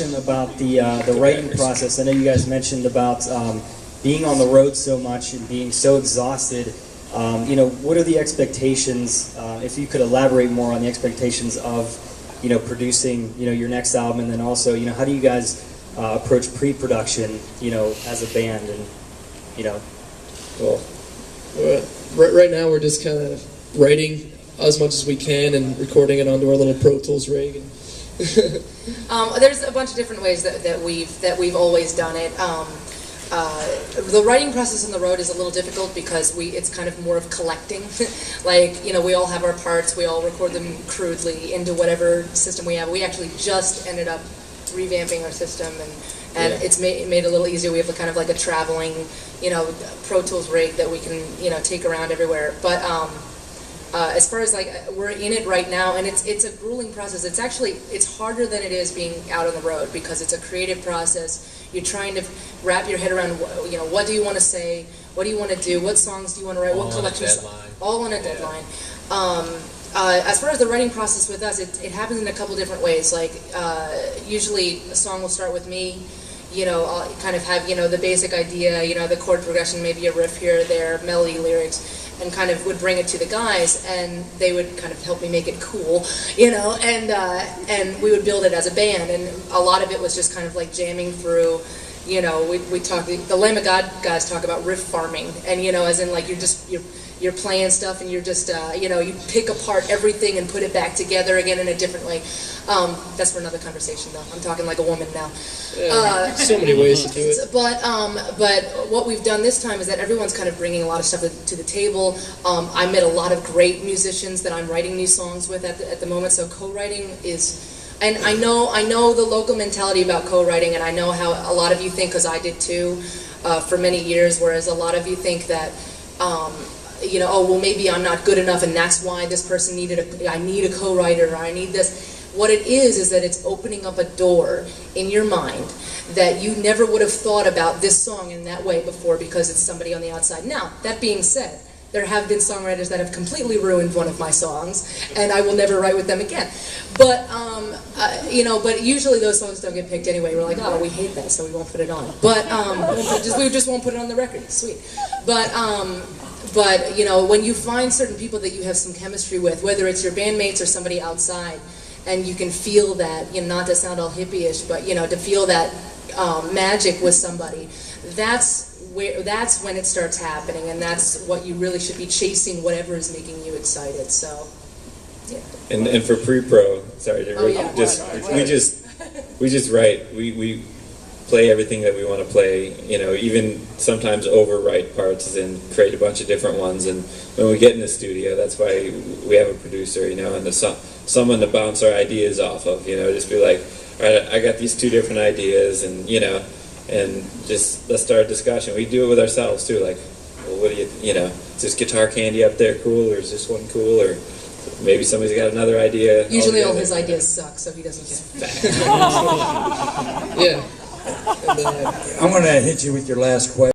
question about the writing process. I know you guys mentioned about being on the road so much and being so exhausted. You know, what are the expectations? If you could elaborate more on the expectations of, you know, producing, you know, your next album, and then also, you know, how do you guys approach pre-production, you know, as a band, and you know. Well, right now we're just kind of writing as much as we can and recording it onto our little Pro Tools rig. And there's a bunch of different ways that we've always done it. The writing process on the road is a little difficult because it's kind of more of collecting. Like, you know, we all have our parts, we all record them crudely into whatever system we have. We actually just ended up revamping our system, and it's made it a little easier. We have kind of like a traveling, you know, Pro Tools rig that we can, you know, take around everywhere. But as far as like, we're in it right now, and it's a grueling process. It's harder than it is being out on the road because it's a creative process. You're trying to wrap your head around, you know, what do you want to say, what do you want to do, what songs do you want to write, what collections, all on a deadline. As far as the writing process with us, it happens in a couple different ways. Like, usually a song will start with me. You know, I'll kind of have, you know, the basic idea, you know, the chord progression, maybe a riff here or there, melody, lyrics, and kind of would bring it to the guys, and they would kind of help me make it cool, you know, and we would build it as a band, and a lot of it was just kind of like jamming through. You know, we talk, the Lamb of God guys talk about riff farming, and, you know, as in like you're playing stuff and you're just, you know, you pick apart everything and put it back together again in a different way. That's for another conversation, though. I'm talking like a woman now. So many ways to do it. But what we've done this time is that everyone's kind of bringing a lot of stuff to the table. I met a lot of great musicians that I'm writing new songs with at the moment, so co-writing is... And I know the local mentality about co-writing, and I know how a lot of you think, because I did too, for many years, whereas a lot of you think that, you know, oh, well, maybe I'm not good enough, and that's why this person I need a co-writer, or I need this. What it is that it's opening up a door in your mind that you never would have thought about this song in that way before because it's somebody on the outside. Now, that being said, there have been songwriters that have completely ruined one of my songs, and I will never write with them again. But, you know, but usually those songs don't get picked anyway. We're like, oh, we hate that, so we won't put it on. But, we just won't put it on the record. Sweet. But, you know, when you find certain people that you have some chemistry with, whether it's your bandmates or somebody outside, and you can feel that, you know, not to sound all hippie-ish, but, you know, to feel that magic with somebody, that's when it starts happening, and that's what you really should be chasing, whatever is making you excited. So, yeah. And for pre-pro, sorry, we just write. We play everything that we want to play. You know, even sometimes overwrite parts and create a bunch of different ones. And when we get in the studio, that's why we have a producer. You know, and someone to bounce our ideas off of. You know, just be like, all right, I got these two different ideas, and you know. And just let's start a discussion. We do it with ourselves too. Like, well, what do you know? Is this guitar candy up there cool, or is this one cool, or maybe somebody's got another idea? Usually, all his ideas suck, so he doesn't get. Yeah. I'm going to hit you with your last question.